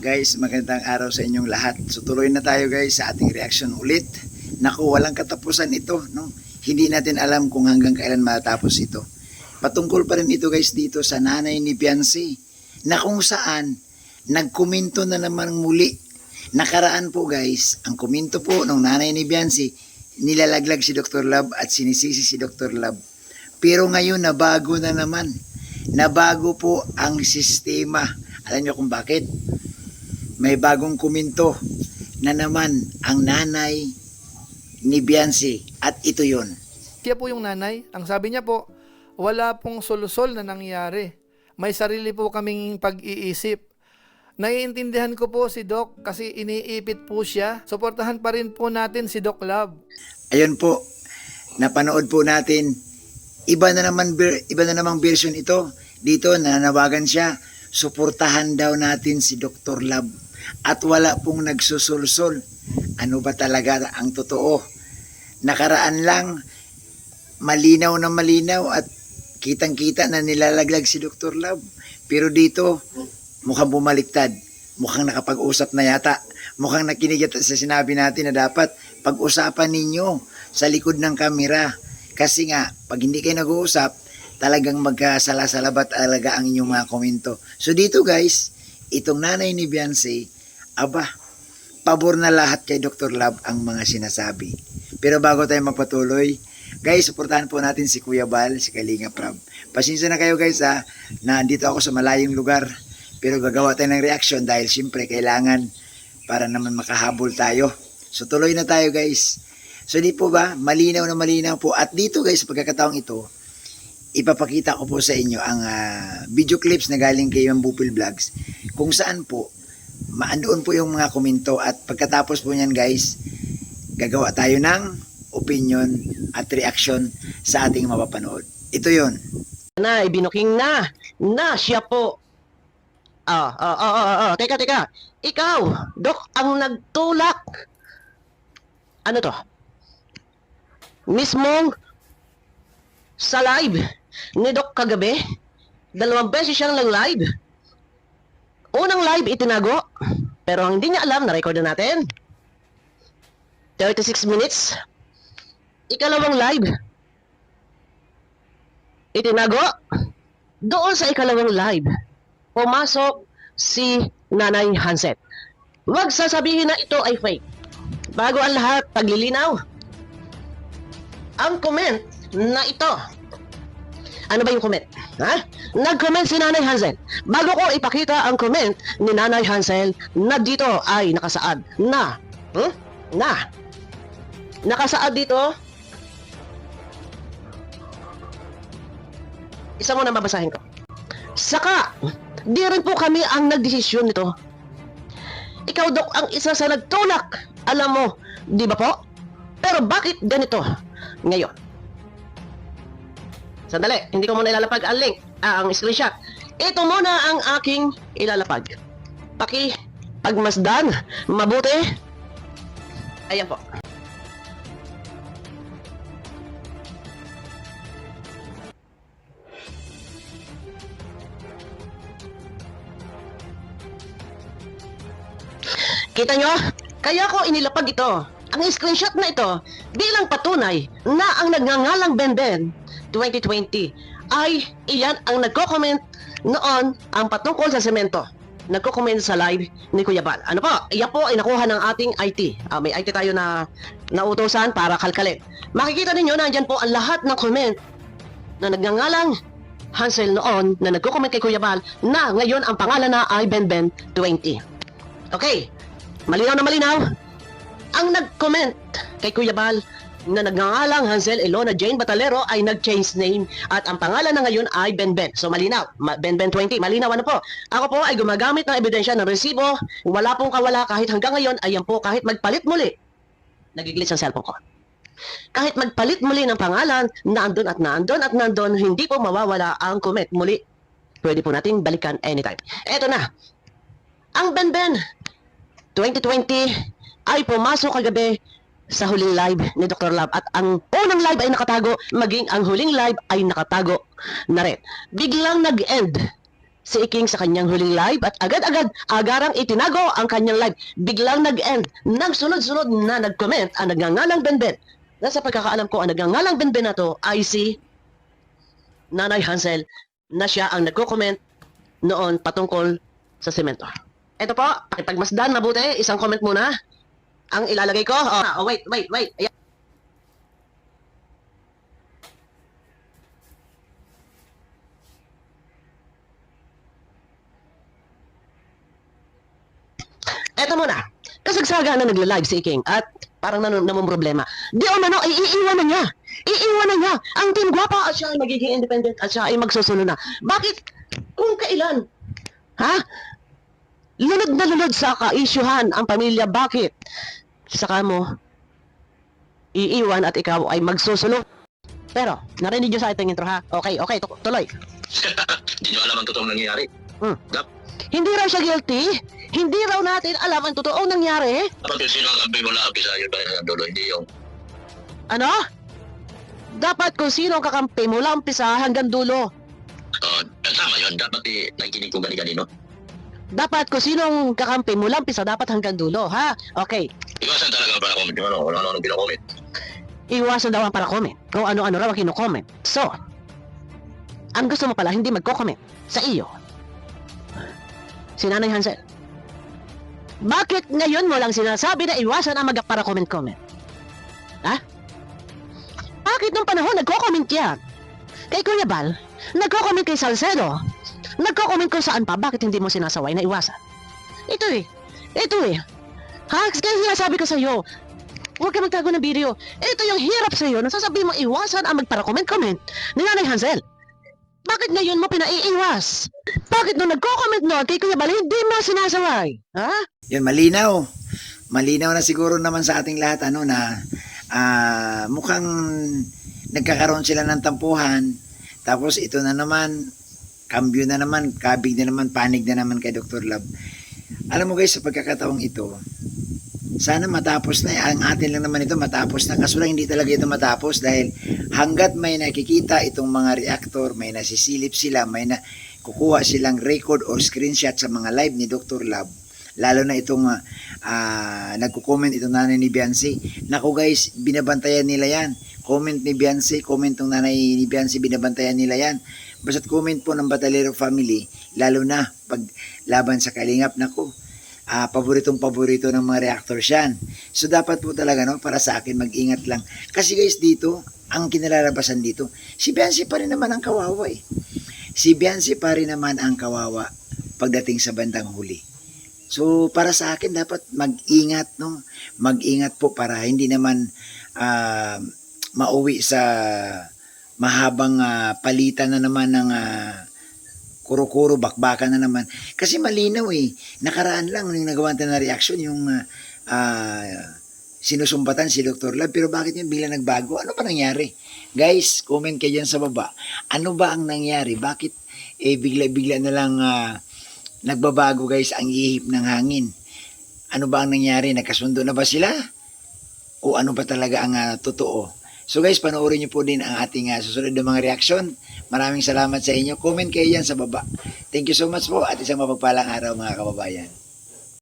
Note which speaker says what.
Speaker 1: Guys, magandang araw sa inyong lahat. So tuloy na tayo guys sa ating reaction ulit. Naku, walang katapusan ito, no? Hindi natin alam kung hanggang kailan matapos ito. Patungkol pa rin ito guys dito sa nanay ni Beyonce, na kung saan nagkomento na naman muli. Nakaraan po guys, ang komento po ng nanay ni Beyonce, nilalaglag si Dr. Love at sinisisi si Dr. Love. Pero ngayon nabago na naman. Nabago po ang sistema. Alam niyo kung bakit? May bagong komento na naman ang nanay ni Beyonce at ito yon.
Speaker 2: Siya po yung nanay. Ang sabi niya po, wala pong solusol na nangyari. May sarili po kaming pag-iisip. Naiintindihan ko po si Doc kasi iniipit po siya. Suportahan pa rin po natin si Doc Love.
Speaker 1: Ayun po, napanood po natin. Iba na namang version ito. Dito nanawagan siya, suportahan daw natin si Dr. Love. At wala pong nagsusulsol. Ano ba talaga ang totoo? Nakaraan lang, malinaw na malinaw at kitang-kita na nilalaglag si Dr. Love. Pero dito, mukhang bumaliktad. Mukhang nakapag-usap na yata. Mukhang nakinig yata sa sinabi natin na dapat pag-usapan ninyo sa likod ng kamera. Kasi nga, pag hindi kayo nag-uusap, talagang magkasala-salabat talaga ang inyong mga komento. So dito guys, itong nanay ni Beyonce, aba, pabor na lahat kay Dr. Love ang mga sinasabi. Pero bago tayo magpatuloy, guys, suportahan po natin si Kuya Bal, si Kalinga Prab. Pasensya na kayo guys ha, na andito ako sa malayong lugar. Pero gagawa tayo ng reaction dahil siyempre kailangan para naman makahabol tayo. So tuloy na tayo guys. So di po ba, malinaw na malinaw po. At dito guys, pagkakataong ito, ipapakita ko po sa inyo ang video clips na galing kay Bupil Vlogs. Kung saan po, maandoon po yung mga komento at pagkatapos po niyan guys, gagawa tayo ng opinion at reaction sa ating mapapanood. Ito yon.
Speaker 3: Na, ibinuking na siya po. Teka. Ikaw, Dok, ang nagtulak. Ano to? Mismong sa live ni Doc kagabi, 2 beses siyang nag-live. Unang live itinago, pero ang hindi niya alam, na-record na natin. 36 minutes. Ikalawang live, itinago. Doon sa ikalawang live, pumasok si Nanay Hansel. Huwag sasabihin na ito ay fake. Bago ang lahat, paglilinaw. Ang comment na ito. Ano ba yung comment? Ha? Nag-comment si Nanay Hansel. Bago ko ipakita ang comment ni Nanay Hansel na dito ay nakasaad na. Nakasaad dito. Isa muna babasahin ko. Saka, di rin po kami ang nagdesisyon nito. Ikaw, Dok, ang isa sa nagtulak. Alam mo, di ba po? Pero bakit ganito ngayon? Sandali, hindi ko muna ilalapag ang link, ang screenshot. Ito muna ang aking ilalapag. Pagmasdan, mabuti. Ayan po. Kita nyo? Kaya ko inilapag ito. Ang screenshot na ito bilang patunay na ang nagngangalang Benben 2020 ay iyan ang nagko-comment noon ang patungkol sa semento. Nagko-comment sa live ni Kuya Bal. Ano po? Iyan po ay nakuha ng ating IT. May IT tayo na nautosan para kalkalin. Makikita ninyo na andyan po ang lahat ng comment na nagngangalang Hansel noon na nagko-comment kay Kuya Bal na ngayon ang pangalan na ay Benben 20. Okay. Malinaw na malinaw. Ang nag-comment kay Kuya Bal na nagngangalang Hansel Elona Jane Batalero ay nag-change name at ang pangalan na ngayon ay Benben. So malinaw, Benben 20, malinaw ano po. Ako po ay gumagamit ng ebidensya ng resibo, wala pong kawala kahit hanggang ngayon, ayan po kahit magpalit muli. Nag-glitch ang cellphone ko. Kahit magpalit muli ng pangalan, naandun at naandun at naandun, hindi po mawawala ang comment muli. Pwede po nating balikan anytime. Eto na. Ang Benben 2020 ay pumasok kagabi sa huling live ni Dr. Love at ang unang live ay nakatago, maging ang huling live ay nakatago na rin. Biglang nag-end si Iking sa kanyang huling live at agad-agad agarang itinago ang kanyang live. Biglang nag-end. Nagsunod-sunod na nag-comment ang nagngangalang Benben. Nasa pagkakaalam ko, ang nagngangalang Benben na to ay si Nanay Hansel na siya ang nagko-comment noon patungkol sa semento. Ito po, pakipagmasdan mabuti. Isang comment muna ang ilalagay ko. Wait. Ayan. Eto muna, kasagsaga na nagla-live si Iking at parang namang problema. Di umano, iiwan na niya. Iiwan na niya. Ang Team Guapa at siya ay magiging independent at siya ay magsusunod na. Bakit? Kung kailan? Ha? Lunod na lunod sa ka-isyuhan ang pamilya. Bakit? Saka mo, iiwan at ikaw ay magsusunod. Pero, narinig niyo sa ating intro ha? Okay, tuloy.
Speaker 4: Hindi nyo alam ang totoong nangyayari.
Speaker 3: Hindi raw siya guilty. Hindi raw natin alam ang totoong nangyari.
Speaker 4: Dapat yung sino ang kampi mo na sa iyo dahil dulo, hindi yung...
Speaker 3: Ano? Dapat kung sino ang kakampi mula umpisa hanggang dulo.
Speaker 4: Tama yun, dapat nakikinig kung gani-ganino.
Speaker 3: Dapat kung sino ang kakampi mula umpisa dapat hanggang dulo, ha? Okay.
Speaker 4: Iwasan talaga para comment yung ano pinakomment.
Speaker 3: Iwasan daw ang para comment. Kung ano-ano raw ang kino-comment. So, ang gusto mo pala hindi magko-comment sa iyo. Si Nanay Hansel. Bakit ngayon mo lang sinasabi na iwasan ang para comment-comment? Ha? Bakit nung panahon nagko-comment yan? Kay Kuya Bal, nagko-comment kay Salcedo, nagko-comment kung saan pa, bakit hindi mo sinasaway na iwasan? Ito eh. Ha? Kaya sinasabi ko sa'yo, huwag ka magtago ng video. Ito yung hirap sa'yo, nasasabi mo iwasan ang para comment-comment ni Nanay Hansel. Bakit ngayon mo pinaiiwas? Bakit nung nagko-comment noon kay Kuya Bal, hindi mo sinasaway? Ha?
Speaker 1: Yun, malinaw. Malinaw na siguro naman sa ating lahat na mukhang nagkakaroon sila ng tampuhan. Tapos ito na naman, cambio na naman, kabig na naman, panig na naman kay Dr. Love. Alam mo guys, sa pagkakataong ito, sana matapos na. Ang atin lang naman ito matapos na. Kaso lang hindi talaga ito matapos dahil hanggat may nakikita itong mga reactor, may nasisilip sila, may kukuha silang record or screenshot sa mga live ni Dr. Love, lalo na itong nagko-comment itong nanay ni Biancy. Naku guys, binabantayan nila yan. Comment ni Biancy, comment ng nanay ni Biancy, binabantayan nila yan. Basta't comment po ng Batalero family, lalo na pag laban sa Kalingap, naku, paborito ng mga reactors yan. So dapat po talaga para sa akin mag-ingat lang. Kasi guys dito, ang kinalalabasan dito, si Biancy pa rin naman ang kawawa eh. Si Biancy pa rin naman ang kawawa pagdating sa bandang huli. So para sa akin dapat mag-ingat mag-ingat po para hindi naman mauwi sa mahabang palitan na naman ng kuro-kuro, bakbakan na naman. Kasi malinaw eh. Nakaraan lang yung nagawa na reaction, yung sinusumbatan si Dr. Love. Pero bakit yung bigla nagbago? Ano pa nangyari? Guys, comment kayo dyan sa baba. Ano ba ang nangyari? Bakit bigla-bigla na lang nagbabago guys ang ihip ng hangin? Ano ba ang nangyari? Nagkasundo na ba sila? O ano ba talaga ang totoo? So guys, panoorin niyo po din ang ating susunod na mga reaksyon. Maraming salamat sa inyo. Comment kayo yan sa baba. Thank you so much po at isang mapagpalang araw mga kababayan.